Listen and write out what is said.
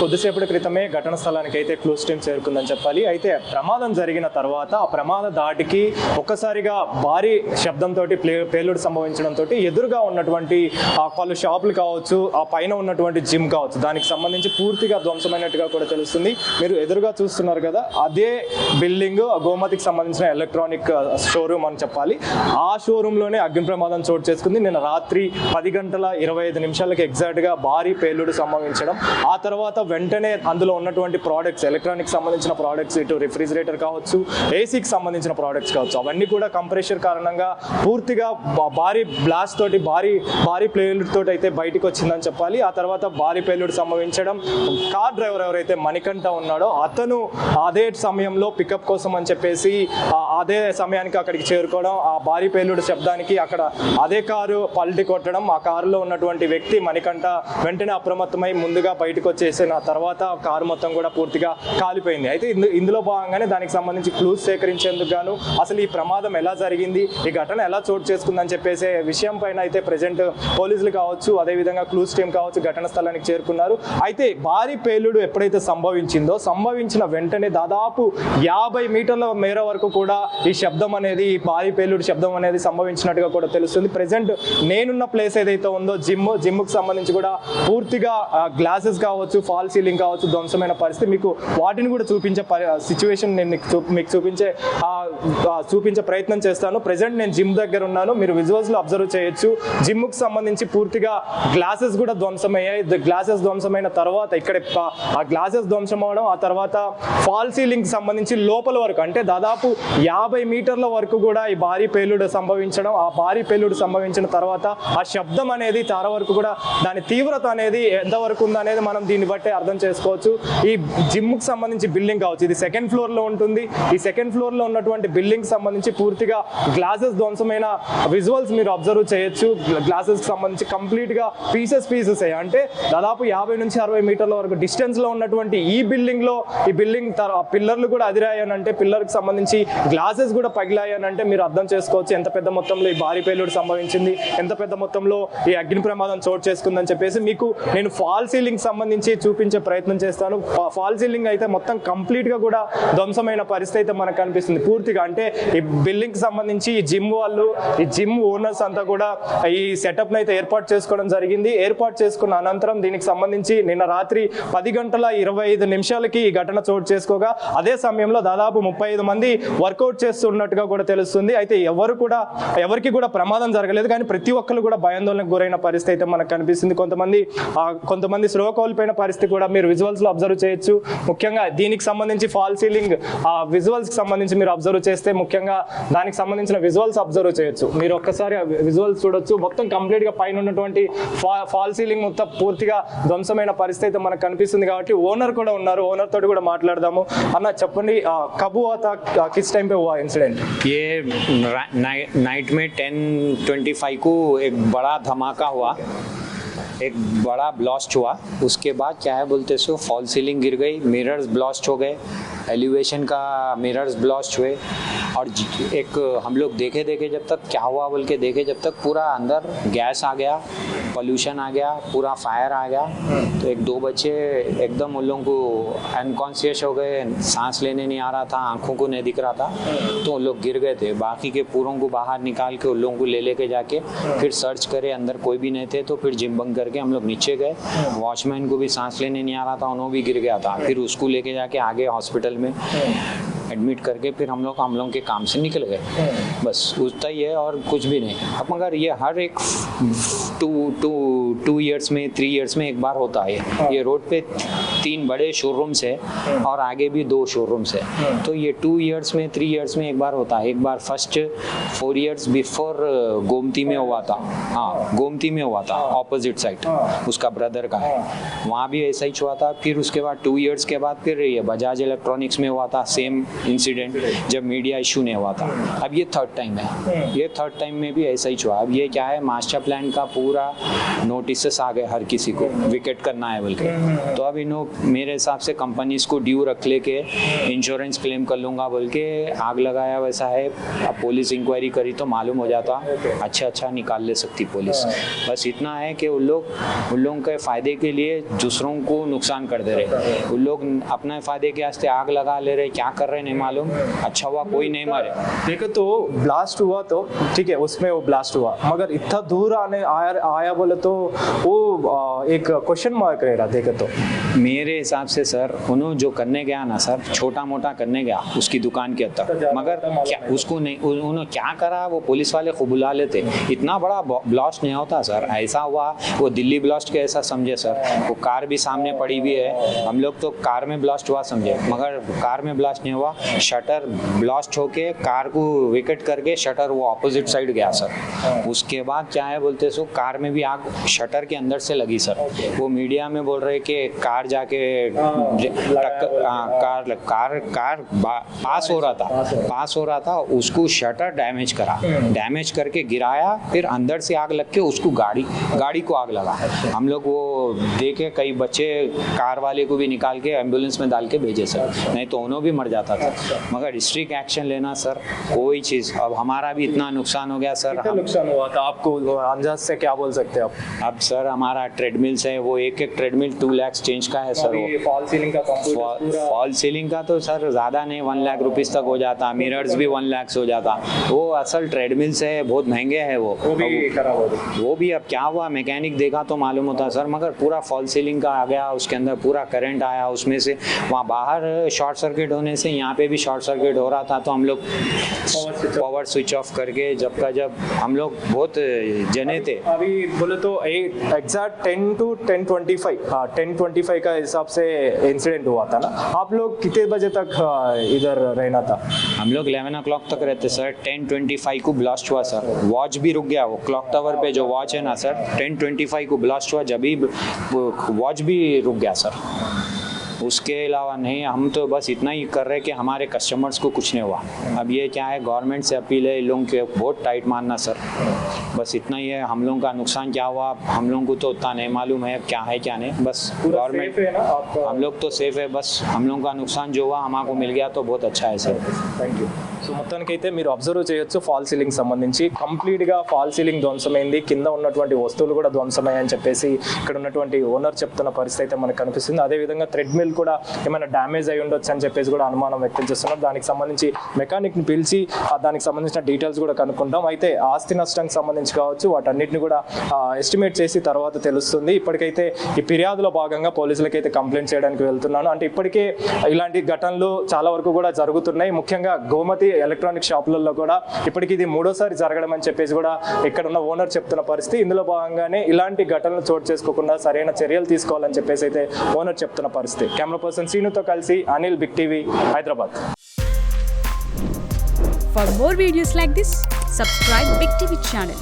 కొద్దిసేపటి క్రితమే ఘటన స్థలానికి అయితే క్లూస్ టీమ్ చేరుకుందని చెప్పాలి. అయితే ప్రమాదం జరిగిన తర్వాత ఆ ప్రమాద దాటికి ఒక్కసారిగా భారీ శబ్దంతో పేలుడు సంభవించడంతో ఎదురుగా ఉన్నటువంటి పలు షాపులు కావచ్చు, ఆ పైన ఉన్నటువంటి జిమ్ కావచ్చు, దానికి సంబంధించి పూర్తిగా ధ్వంసమైనట్టుగా కూడా తెలుస్తుంది. మీరు ఎదురుగా చూస్తున్నారు కదా, అదే బిల్డింగ్ గోమతికి సంబంధించిన ఎలక్ట్రానిక్ షోరూమ్ అని చెప్పాలి. ఆ షోరూంలోనే అగ్ని ప్రమాదం చోటు చేసుకుంది. నిన్న రాత్రి 10:25 ఎగ్జాక్ట్ గా భారీ పేలుడు సంభవించడం, ఆ తర్వాత వెంటనే అందులో ఉన్నటువంటి ప్రోడక్ట్స్, ఎలక్ట్రానిక్ సంబంధించిన ప్రోడక్ట్స్, ఇటు రిఫ్రిజిరేటర్ కావచ్చు, ఏసీకి సంబంధించిన ప్రోడక్ట్స్ కావచ్చు, అవన్నీ కూడా కంప్రెషర్ కారణంగా పూర్తిగా భారీ బ్లాస్ట్ తోటి భారీ పేలుడు తోటి అయితే బయటకు వచ్చిందని చెప్పాలి. ఆ తర్వాత భారీ పేలుడు సంభవించడం, కార్ డ్రైవర్ ఎవరైతే మణికంఠ ఉన్నాడో అతను అదే సమయంలో పికప్ కోసం అని చెప్పేసి అదే సమయానికి అక్కడికి చేరుకోవడం, ఆ భారీ పేలుడు శబ్దానికి అక్కడ అదే కారు పల్టీ కొట్టడం, ఆ కారులో ఉన్నటువంటి వ్యక్తి మణికంఠ వెంటనే అప్రమత్తమై ముందుగా బయటకు వచ్చేసిన తర్వాత కారు మొత్తం కూడా పూర్తిగా కాలిపోయింది. అయితే ఇందులో భాగంగానే దానికి సంబంధించి క్లూస్ సేకరించేందుకు గాను అసలు ఈ ప్రమాదం ఎలా జరిగింది, ఈ ఘటన ఎలా చోటు చేసుకుందని చెప్పేసే విషయం పైన అయితే ప్రెజెంట్ పోలీసులు కావచ్చు, అదేవిధంగా క్లూస్ టీమ్ కావచ్చు ఘటన స్థలానికి చేరుకున్నారు. అయితే భారీ పేలుడు ఎప్పుడైతే సంభవించిన వెంటనే దాదాపు 50 మీటర్ల మేర వరకు కూడా ఈ శబ్దం అనేది, ఈ భారీ పేలుడు శబ్దం అనేది సంభవించినట్టుగా కూడా తెలుస్తుంది. ప్రెజెంట్ నేనున్న ప్లేస్ ఏదైతే ఉందో జిమ్కి సంబంధించి కూడా పూర్తిగా గ్లాసెస్ కావచ్చు, ఫాల్ సీలింగ్ కావచ్చు ధ్వంసమైన పరిస్థితి. మీకు వాటిని కూడా చూపించే సిచ్యువేషన్ నేను మీకు చూపించే ప్రయత్నం చేస్తాను. ప్రెజెంట్ నేను జిమ్ దగ్గర ఉన్నాను, మీరు విజువల్స్ లో అబ్జర్వ్ చేయొచ్చు. జిమ్ కు సంబంధించి పూర్తిగా గ్లాసెస్ కూడా ధ్వంసమయ్యాయి. గ్లాసెస్ ధ్వంసమైన తర్వాత ఇక్కడ ఆ గ్లాసెస్ ధ్వంసం అవడం, ఆ తర్వాత ఫాల్ సీలింగ్ కి సంబంధించి లోపల వరకు అంటే దాదాపు 50 మీటర్ల వరకు కూడా ఈ భారీ పేలుడు సంభవించడం, ఆ భారీ పేలుడు సంభవించిన తర్వాత ఆ శబ్దం అనేది చాలా వరకు కూడా దాని తీవ్రత అనేది ఎంతవరకు ఉందనేది మనం దీన్ని బట్టి అర్థం చేసుకోవచ్చు. ఈ జిమ్ కు సంబంధించి బిల్డింగ్ కావచ్చు, ఇది సెకండ్ ఫ్లోర్ లో ఉంటుంది. ఈ సెకండ్ ఫ్లోర్ లో ఉన్నటువంటి బిల్డింగ్ సంబంధించి పూర్తిగా గ్లాసెస్ ధ్వంసమైన విజువల్స్ మీరు అబ్జర్వ్ చేయొచ్చు. గ్లాసెస్ సంబంధించి కంప్లీట్ గా పీసెస్ అంటే దాదాపు 50 నుంచి 60 మీటర్ల వరకు డిస్టెన్స్ లో ఉన్నటువంటి ఈ బిల్డింగ్ పిల్లర్లు కూడా అదిరాయనంటే, పిల్లర్ కి సంబంధించి గ్లాసెస్ కూడా పగిలాయనంటే మీరు అర్థం చేసుకోవచ్చు ఎంత పెద్ద మొత్తంలో ఈ భారీ పేలుడు సంభవించింది, ఎంత పెద్ద మొత్తంలో ఈ అగ్ని ప్రమాదం చోటు చేసుకుందని చెప్పేసి మీకు నేను ఫాల్ సీలింగ్ సంబంధించి చూపించే ప్రయత్నం చేస్తాను. ఫాల్ సీలింగ్ అయితే మొత్తం కంప్లీట్ గా కూడా ధ్వంసమైన పరిస్థితి అయితే మనకు కనిపిస్తుంది. పూర్తిగా అంటే ఈ బిల్డింగ్ కి సంబంధించి ఈ జిమ్ ఓనర్స్ అంతా కూడా ఈ సెటప్ అయితే ఏర్పాటు చేసుకోవడం జరిగింది. ఏర్పాటు చేసుకున్న అనంతరం దీనికి సంబంధించి నిన్న రాత్రి 10:25 ఈ ఘటన చోటు చేసుకోగా అదే సమయంలో దాదాపు 35 మంది వర్కౌట్ చేస్తున్నట్టుగా కూడా తెలుస్తుంది. అయితే ఎవరికి కూడా ప్రమాదం జరగలేదు, కానీ ప్రతి ఒక్కరు కూడా భయాందోళనకు గురైన పరిస్థితి అయితే మనకు కనిపిస్తుంది. కొంతమంది స్లో కోల్పోయిన పరిస్థితి కూడా మీరు విజువల్స్ లో అబ్జర్వ్ చేయొచ్చు. ముఖ్యంగా దీనికి సంబంధించి ఫాల్ సీలింగ్ విజువల్స్ కి సంబంధించి మీరు అబ్జర్వ్ చేస్తే ముఖ్యంగా దానికి సంబంధించిన విజువల్స్ అబ్జర్వ్ చేయొచ్చు. మీరు ఒక్కసారి విజువల్స్ చూడొచ్చు. మొత్తం కంప్లీట్ గా పైన ఉన్నటువంటి ఫాల్ సీలింగ్ మొత్తం పూర్తిగా ధ్వంసమైన పరిస్థితి మనకు కనిపిస్తుంది. కాబట్టి ఓనర్ కూడా ఉన్నారు, ఓనర్ తోటి కూడా మాట్లాడదాము. అన్న చెప్పండి, కబు आता किस टाइम पे हुआ इंसिडेंट? ये नाइट में 10:25 को एक बड़ा धमाका हुआ, एक बड़ा ब्लास्ट हुआ. उसके बाद क्या है बोलते सो फॉल सीलिंग गिर गई, मिरर्स ब्लास्ट हो गए, एलिवेशन का मिरर्स ब्लास्ट हुए. और एक हम लोग देखे जब तक क्या हुआ बोल के देखे जब तक पूरा अंदर गैस आ गया, पोल्यूशन आ गया, पूरा फायर आ गया. तो 1-2 बच्चे एकदम उन लोगों को अनकॉन्शियस हो गए, सांस लेने नहीं आ रहा था, आंखों को नहीं दिख रहा था, तो उन लोग गिर गए थे. बाकी के पूरों को बाहर निकाल के उन लोगों को ले के जाके फिर सर्च करे, अंदर कोई भी नहीं थे. तो फिर जिम बंद करके हम लोग नीचे गए. वॉचमैन को भी सांस लेने नहीं आ रहा था, उन्होंने भी गिर गया था. फिर उसको लेके जाके आगे हॉस्पिटल में एडमिट करके फिर हम लोग के काम से निकल गए. बस उतना ही है और कुछ भी नहीं. अब मगर ये हर एक 2 ईयर्स में 3 ईयर्स में एक बार होता है. ये रोड पे 3 बड़े शोरूम्स है और आगे भी 2 शोरूम्स है. तो ये 2 ईयर्स में 3 ईयर्स में एक बार होता है. एक बार फर्स्ट 4 ईयर्स बिफोर गोमती में हुआ था. हाँ, गोमती में हुआ था, ऑपोजिट साइड उसका ब्रदर का है, वहाँ भी ऐसा ही हुआ था. फिर उसके बाद 2 ईयर्स के बाद फिर ये बजाज इलेक्ट्रॉनिक्स में हुआ था, सेम इंसिडेंट जब मीडिया इशू नहीं हुआ था। अब ये थर्ड टाइम है, ये थर्ड टाइम में भी ऐसा ही हुआ। अब ये क्या है, मास्टर प्लान का पूरा नोटिस आ गए हर किसी को विकेट करना है बोल के। तो अब इन्हों मेरे हिसाब से कंपनीज को ड्यू रख लेके इंश्योरेंस क्लेम कर लूँगा बोल के आग लगाया वैसा है। अब पुलिस इंक्वायरी करी तो मालूम हो जाता, अच्छा निकाल ले सकती पुलिस। बस इतना है कि उन लोगों के फ़ायदे के लिए दूसरों को नुकसान कर दे रहे, उन लोग अपने फ़ायदे के वास्ते आग लगा ले रहे, क्या कर रहे नहीं मालूम। अच्छा हुआ कोई नहीं मारे। देखो तो ब्लास्ट हुआ तो ठीक है, उसमें वो ब्लास्ट हुआ, मगर इतना दूर आया बोले तो वो एक क्वेश्चन मार्क रह रहा। देखे तो मेरे हिसाब से सर उन्होंने जो करने गया ना सर, छोटा मोटा करने गया उसकी दुकान के तक, मगर क्या उसको नहीं, उन्होंने क्या करा वो पुलिस वाले को बुला लेते। इतना बड़ा ब्लास्ट नहीं होता सर, ऐसा हुआ वो दिल्ली ब्लास्ट के ऐसा समझे सर। वो कार भी सामने पड़ी हुई है, हम लोग तो कार में ब्लास्ट हुआ समझे, मगर कार में ब्लास्ट नहीं हुआ। शटर ब्लास्ट होके कार को विकेट करके शटर वो ऑपोजिट साइड गया सर। उसके बाद क्या है बोलते सो कार में भी आग शटर के अंदर से लगी सर। वो मीडिया में बोल रहे कि कार जाके कार पास हो रहा था उसको शटर डैमेज करा, डैमेज करके गिराया, फिर अंदर से आग लग के उसको गाड़ी को आग लगा। हम लोग वो देखे, कई बच्चे कार वाले को भी निकाल के एम्बुलेंस में डाल के भेजे सर, नहीं तो उन्होंने भी मर जाता था। मगर स्ट्रिक्ट एक्शन लेना सर, कोई चीज़। अब हमारा भी इतना नुकसान हो गया सर। नुकसान हुआ था आपको अंदाज से क्या बोल सकते हैं आप? अब सर हमारा ट्रेडमिल्स है, वो एक ट्रेडमिल 2 लाख चेंज का है सर। वो फॉल सीलिंग का फॉल सीलिंग का तो सर ज़्यादा नहीं, 1 लाख रुपीज़ तक हो जाता, मिरर्स भी 1 लाख से हो जाता। वो असल ट्रेडमिल्स है, बहुत महंगे है वो भी खराब हो गई। वो भी अब क्या हुआ, मैकेनिक देखा तो मालूम होता सर। मगर पूरा फॉल सीलिंग का आ गया, उसके अंदर पूरा करंट आया, उसमें से वहाँ बाहर शॉर्ट सर्किट होने से यहाँ पे भी शॉर्ट सर्किट हो रहा था। तो हम लोग पावर स्विच ऑफ करके जब हम लोग बहुत जने थे। अभी बोले तो एग्जैक्ट 10 to 10:25 का हिसाब से इंसिडेंट हुआ था ना। आप लोग कितने बजे तक इधर रहना था? हम लोग 11 o'clock तक रहते सर। 10:25 को ब्लास्ट हुआ सर, वॉच भी रुक गया। वो क्लॉक टावर पे जो वॉच है ना सर, 10:25 को ब्लास्ट हुआ, जब भी वॉच भी रुक गया सर। उसके अलावा नहीं, हम तो बस इतना ही कर रहे कि हमारे कस्टमर्स को कुछ नहीं हुआ। अब ये क्या है, गवर्नमेंट से अपील है इन लोगों के बहुत टाइट मानना सर, बस इतना ही है। हम लोगों का नुकसान क्या हुआ हम लोगों को तो उतना नहीं मालूम है क्या है क्या नहीं, बस गवर्नमेंट हम लोग तो सेफ है। बस हम लोगों का नुकसान जो हुआ हमको मिल गया तो बहुत अच्छा है सर। Thank you. సో మొత్తానికైతే మీరు అబ్జర్వ్ చేయొచ్చు, ఫాల్ సీలింగ్ సంబంధించి కంప్లీట్గా ఫాల్ సీలింగ్ ధ్వంసమైంది, కింద ఉన్నటువంటి వస్తువులు కూడా ధ్వంసమయ్యాయని చెప్పేసి ఇక్కడ ఉన్నటువంటి ఓనర్ చెప్తున్న పరిస్థితి అయితే మనకు కనిపిస్తుంది. అదేవిధంగా థ్రెడ్ మిల్ కూడా ఏమైనా డ్యామేజ్ అయి ఉండొచ్చు అని చెప్పేసి కూడా అనుమానం వ్యక్తం చేస్తున్నారు. దానికి సంబంధించి మెకానిక్ని పిలిచి దానికి సంబంధించిన డీటెయిల్స్ కూడా కనుక్కుంటాం. అయితే ఆస్తి నష్టానికి సంబంధించి కావచ్చు, వాటన్నిటిని కూడా ఎస్టిమేట్ చేసి తర్వాత తెలుస్తుంది. ఇప్పటికైతే ఈ ఫిర్యాదులో భాగంగా పోలీసులకైతే కంప్లైంట్ చేయడానికి వెళ్తున్నాను. అంటే ఇప్పటికే ఇలాంటి ఘటనలు చాలా వరకు కూడా జరుగుతున్నాయి. ముఖ్యంగా గోమతి ఎలక్ట్రానిక్ షాపులలో కూడా ఇప్పటికి ఇది 3వ సారి జరగడం అని చెప్పేసి కూడా ఇక్కడ ఉన్న ఓనర్ చెప్తున్న పరిస్థితి. ఇందులో భాగంగానే ఇలాంటి ఘటనలు చోటు చేసుకోకుండా సరైన చర్యలు తీసుకోవాలని చెప్పేసి అయితే ఓనర్ చెప్తున్న పరిస్థితి. కెమెరా పర్సన్ సీనుతో కలిసి Anil, big TV, Hyderabad. For more videos like this, subscribe Big TV channel.